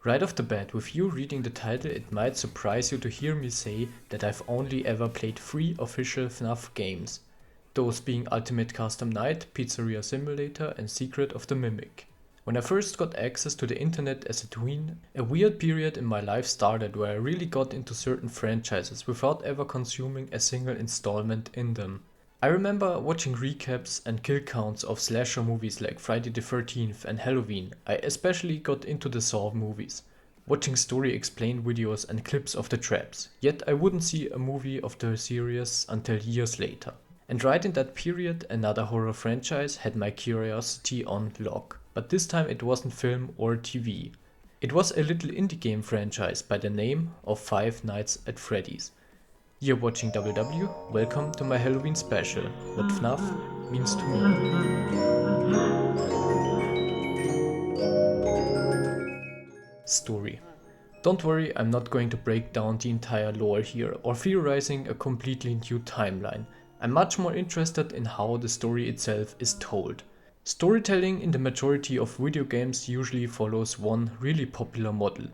Right off the bat, with you reading the title, it might surprise you to hear me say that I've only ever played 3 official Fnaf games, those being Ultimate Custom Night, Pizzeria Simulator and Secret of the Mimic. When I first got access to the internet as a tween, a weird period in my life started where I really got into certain franchises without ever consuming a single installment in them. I remember watching recaps and kill counts of slasher movies like Friday the 13th and Halloween. I especially got into the Saw movies, watching story explained videos and clips of the traps, yet I wouldn't see a movie of the series until years later. And right in that period, another horror franchise had my curiosity on lock, but this time it wasn't film or TV. It was a little indie game franchise by the name of Five Nights at Freddy's. You're watching WW, welcome to my Halloween special, what FNAF means to me. Story. Don't worry, I'm not going to break down the entire lore here or theorizing a completely new timeline. I'm much more interested in how the story itself is told. Storytelling in the majority of video games usually follows one really popular model.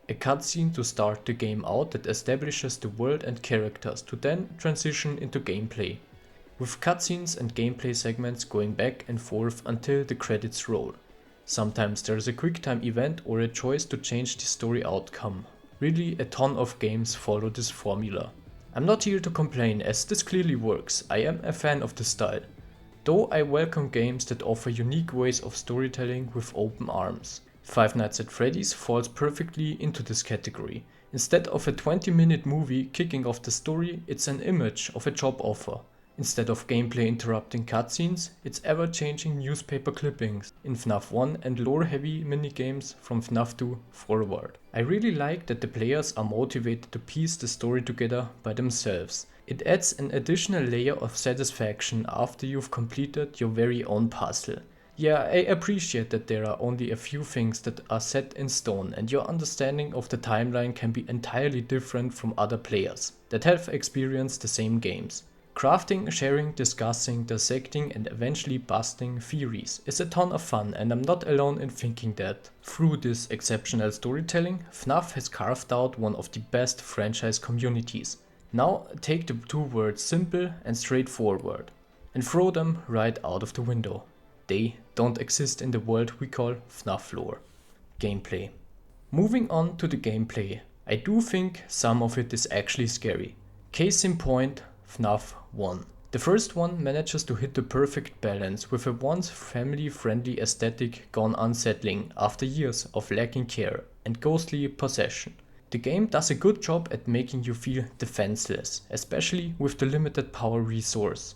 A cutscene to start the game out that establishes the world and characters to then transition into gameplay, with cutscenes and gameplay segments going back and forth until the credits roll. Sometimes there's a quick time event or a choice to change the story outcome. Really, a ton of games follow this formula. I'm not here to complain as this clearly works, I am a fan of the style. Though I welcome games that offer unique ways of storytelling with open arms. Five Nights at Freddy's falls perfectly into this category. Instead of a 20-minute movie kicking off the story, it's an image of a job offer. Instead of gameplay interrupting cutscenes, it's ever-changing newspaper clippings in FNAF 1 and lore-heavy minigames from FNAF 2 forward. I really like that the players are motivated to piece the story together by themselves. It adds an additional layer of satisfaction after you've completed your very own puzzle. Yeah, I appreciate that there are only a few things that are set in stone and your understanding of the timeline can be entirely different from other players that have experienced the same games. Crafting, sharing, discussing, dissecting and eventually busting theories is a ton of fun and I'm not alone in thinking that. Through this exceptional storytelling, FNAF has carved out one of the best franchise communities. Now take the two words simple and straightforward and throw them right out of the window. They don't exist in the world we call FNAF lore. Gameplay. Moving on to the gameplay, I do think some of it is actually scary. Case in point, FNAF 1. The first one manages to hit the perfect balance with a once family-friendly aesthetic gone unsettling after years of lacking care and ghostly possession. The game does a good job at making you feel defenseless, especially with the limited power resource.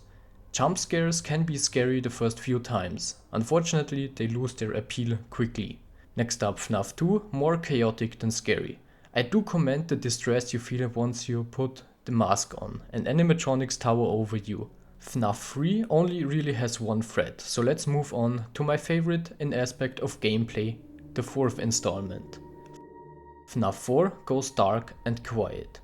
Jump scares can be scary the first few times. Unfortunately, they lose their appeal quickly. Next up, FNAF 2, more chaotic than scary. I do commend the distress you feel once you put the mask on and animatronics tower over you. FNAF 3 only really has one threat, so let's move on to my favorite in aspect of gameplay, the fourth installment. FNAF 4 goes dark and quiet.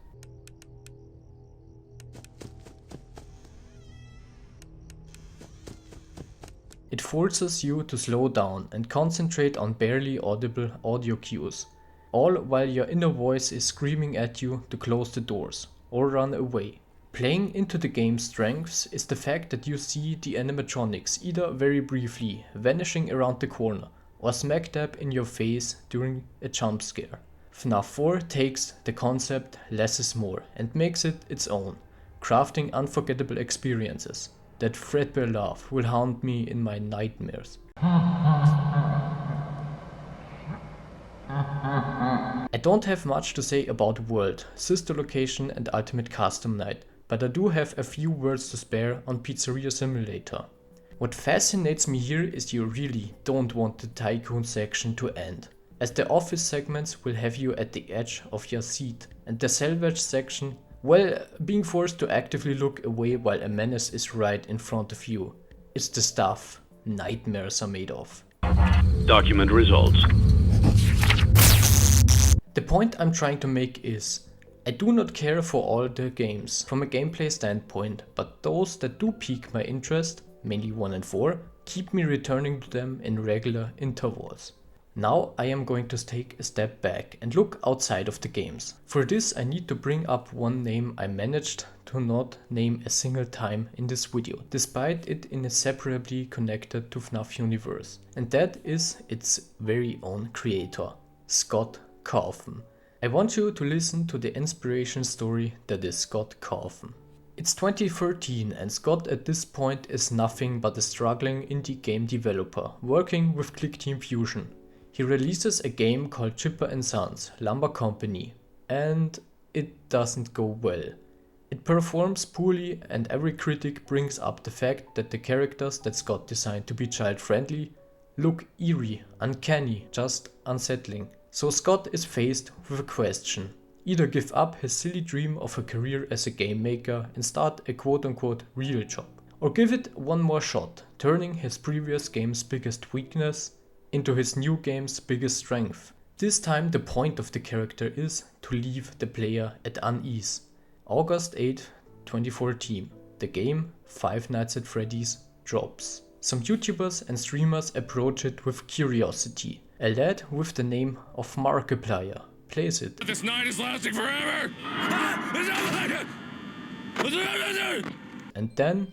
It forces you to slow down and concentrate on barely audible audio cues, all while your inner voice is screaming at you to close the doors or run away. Playing into the game's strengths is the fact that you see the animatronics either very briefly vanishing around the corner or smack dab in your face during a jump scare. FNAF 4 takes the concept less is more and makes it its own, crafting unforgettable experiences. That threadbare laugh will haunt me in my nightmares. I don't have much to say about World, Sister Location and Ultimate Custom Night, but I do have a few words to spare on Pizzeria Simulator. What fascinates me here is you really don't want the Tycoon section to end, as the office segments will have you at the edge of your seat, and the salvage section, well, being forced to actively look away while a menace is right in front of you. It's the stuff nightmares are made of. Document results. The point I'm trying to make is, I do not care for all the games from a gameplay standpoint, but those that do pique my interest, mainly 1 and 4, keep me returning to them in regular intervals. Now I am going to take a step back and look outside of the games. For this I need to bring up one name I managed to not name a single time in this video, despite it inseparably connected to Fnaf universe. And that is its very own creator, Scott Cawthon. I want you to listen to the inspiration story that is Scott Cawthon. It's 2013 and Scott at this point is nothing but a struggling indie game developer working with ClickTeam Fusion. He releases a game called Chipper & Sons, Lumber Company, and it doesn't go well. It performs poorly and every critic brings up the fact that the characters that Scott designed to be child-friendly look eerie, uncanny, just unsettling. So Scott is faced with a question. Either give up his silly dream of a career as a game maker and start a quote-unquote real job, or give it one more shot, turning his previous game's biggest weakness into his new game's biggest strength. This time the point of the character is to leave the player at unease. August 8, 2014. The game Five Nights at Freddy's drops. Some YouTubers and streamers approach it with curiosity. A lad with the name of Markiplier plays it. This night is lasting forever! And then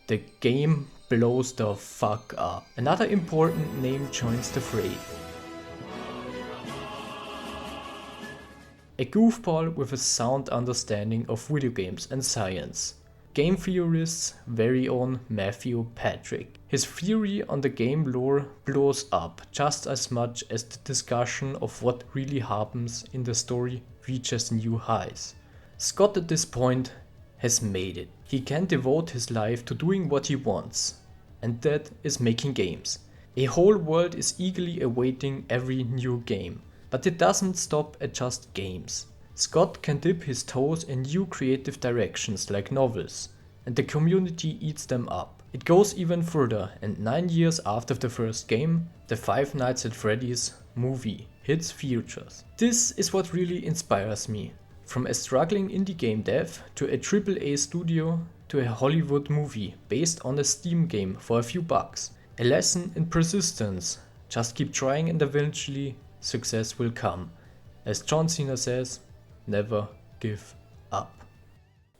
the game blows the fuck up. Another important name joins the fray. A goofball with a sound understanding of video games and science. Game theorist's very own Matthew Patrick. His theory on the game lore blows up just as much as the discussion of what really happens in the story reaches new highs. Scott at this point has made it. He can devote his life to doing what he wants, and that is making games. A whole world is eagerly awaiting every new game, but it doesn't stop at just games. Scott can dip his toes in new creative directions like novels, and the community eats them up. It goes even further, and 9 years after the first game, the Five Nights at Freddy's movie hits theaters. This is what really inspires me. From a struggling indie game dev to a AAA studio to a Hollywood movie based on a Steam game for a few bucks. A lesson in persistence. Just keep trying and eventually success will come. As John Cena says, never give up.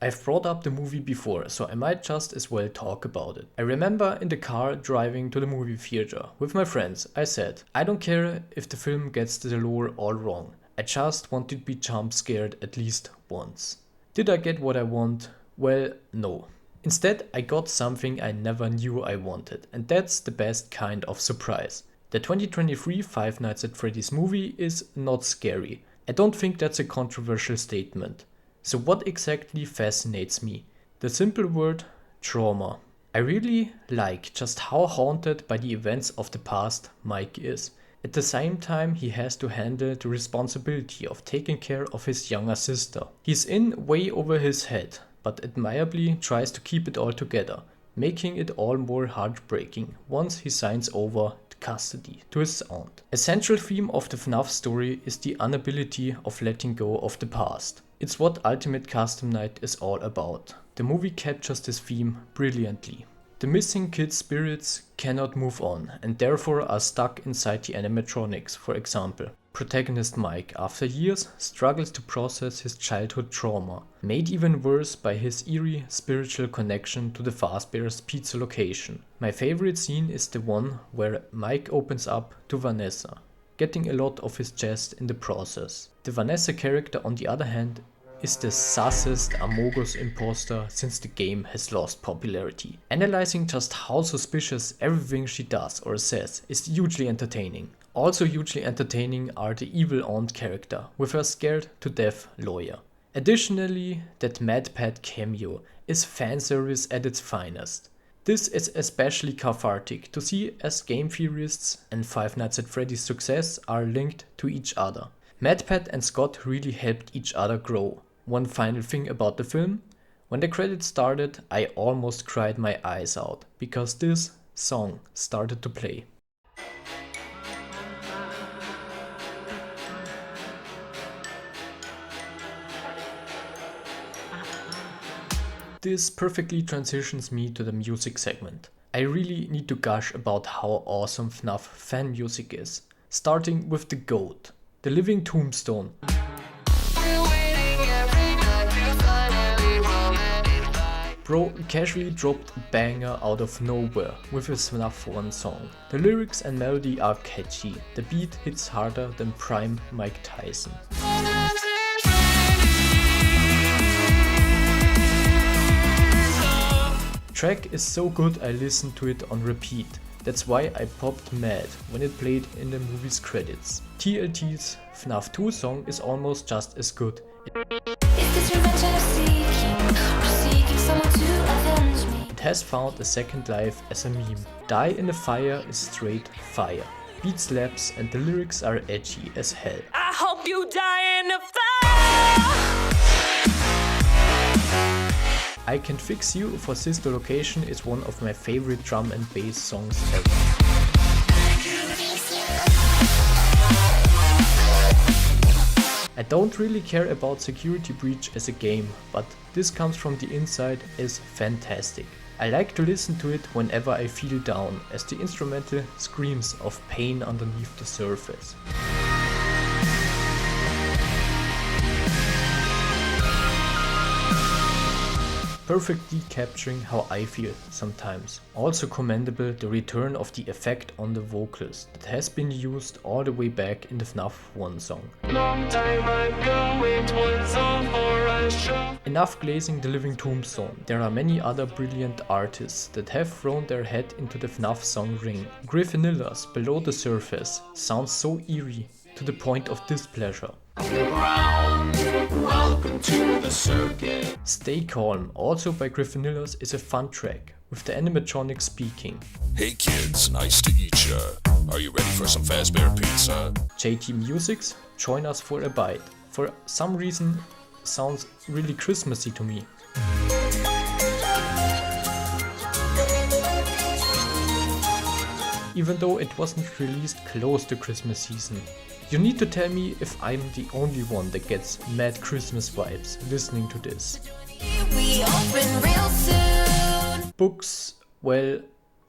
I've brought up the movie before, so I might just as well talk about it. I remember in the car driving to the movie theater with my friends, I said, I don't care if the film gets the lore all wrong. I just want to be jump scared at least once. Did I get what I want? Well, no. Instead, I got something I never knew I wanted, and that's the best kind of surprise. The 2023 Five Nights at Freddy's movie is not scary. I don't think that's a controversial statement. So what exactly fascinates me? The simple word trauma. I really like just how haunted by the events of the past Mike is. At the same time, he has to handle the responsibility of taking care of his younger sister. He's in way over his head, but admirably tries to keep it all together, making it all more heartbreaking once he signs over custody to his aunt. A central theme of the Fnaf story is the inability of letting go of the past. It's what Ultimate Custom Night is all about. The movie captures this theme brilliantly. The missing kids' spirits cannot move on and therefore are stuck inside the animatronics, for example. Protagonist Mike, after years, struggles to process his childhood trauma, made even worse by his eerie spiritual connection to the Fazbear's pizza location. My favorite scene is the one where Mike opens up to Vanessa, getting a lot off his chest in the process. The Vanessa character, on the other hand, is the sussest Amogus imposter since the game has lost popularity. Analyzing just how suspicious everything she does or says is hugely entertaining. Also hugely entertaining are the evil aunt character with her scared to death lawyer. Additionally, that Mad Pat cameo is fanservice at its finest. This is especially cathartic to see as game theorists and Five Nights at Freddy's success are linked to each other. Mad Pat and Scott really helped each other grow. One final thing about the film, when the credits started I almost cried my eyes out because this song started to play. This perfectly transitions me to the music segment. I really need to gush about how awesome Fnaf fan music is. starting with the GOAT, the living tombstone. Bro casually dropped a banger out of nowhere with his Fnaf 1 song. The lyrics and melody are catchy, the beat hits harder than prime Mike Tyson. Track is so good I listened to it on repeat. That's why I popped mad when it played in the movie's credits. TLT's Fnaf 2 song is almost just as good. It has found a second life as a meme. Die in the Fire is straight fire. Beat slaps and the lyrics are edgy as hell. I hope you die in the fire. I Can Fix You for Sister Location is one of my favorite drum and bass songs ever. I don't really care about Security Breach as a game, but This Comes From the Inside is fantastic. I like to listen to it whenever I feel down, as the instrumental screams of pain underneath the surface. Perfectly capturing how I feel sometimes. Also commendable the return of the effect on the vocals that has been used all the way back in the Fnaf 1 song. Enough glazing the living tombstone. There are many other brilliant artists that have thrown their head into the Fnaf song ring. Gryffindor's Below the Surface sounds so eerie to the point of displeasure. Welcome to the circuit. Stay Calm, also by Gryffindor's, is a fun track, with the animatronic speaking. Hey kids, nice to eat ya. Are you ready for some Fazbear pizza? JT Music's Join Us for a Bite. For some reason, sounds really Christmassy to me. Even though it wasn't released close to Christmas season. You need to tell me if I'm the only one that gets mad Christmas vibes listening to this. Books, well,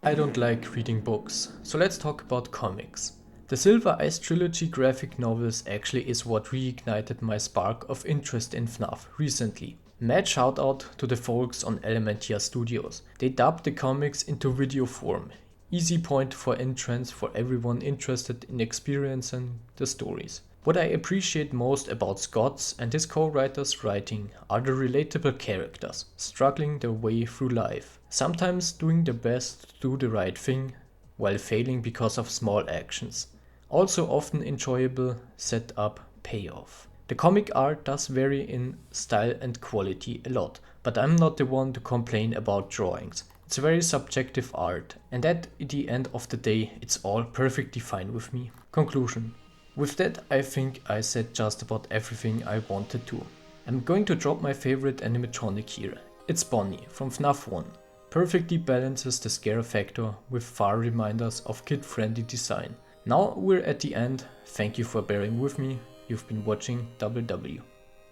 I don't like reading books, so let's talk about comics. The Silver Eyes trilogy graphic novels actually is what reignited my spark of interest in FNAF recently. Mad shout out to the folks on Elementia Studios. They dubbed the comics into video form. Easy point for entrance for everyone interested in experiencing the stories. What I appreciate most about Scott's and his co-writers' writing are the relatable characters, struggling their way through life, sometimes doing their best to do the right thing, while failing because of small actions. Also often enjoyable set-up payoff. The comic art does vary in style and quality a lot, but I'm not the one to complain about drawings. It's very subjective art, and at the end of the day, it's all perfectly fine with me. Conclusion. With that, I think I said just about everything I wanted to. I'm going to drop my favorite animatronic here. It's Bonnie from FNAF 1. Perfectly balances the scare factor with far reminders of kid-friendly design. Now we're at the end. Thank you for bearing with me. You've been watching WW.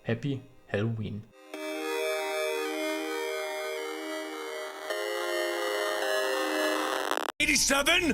Happy Halloween. 87?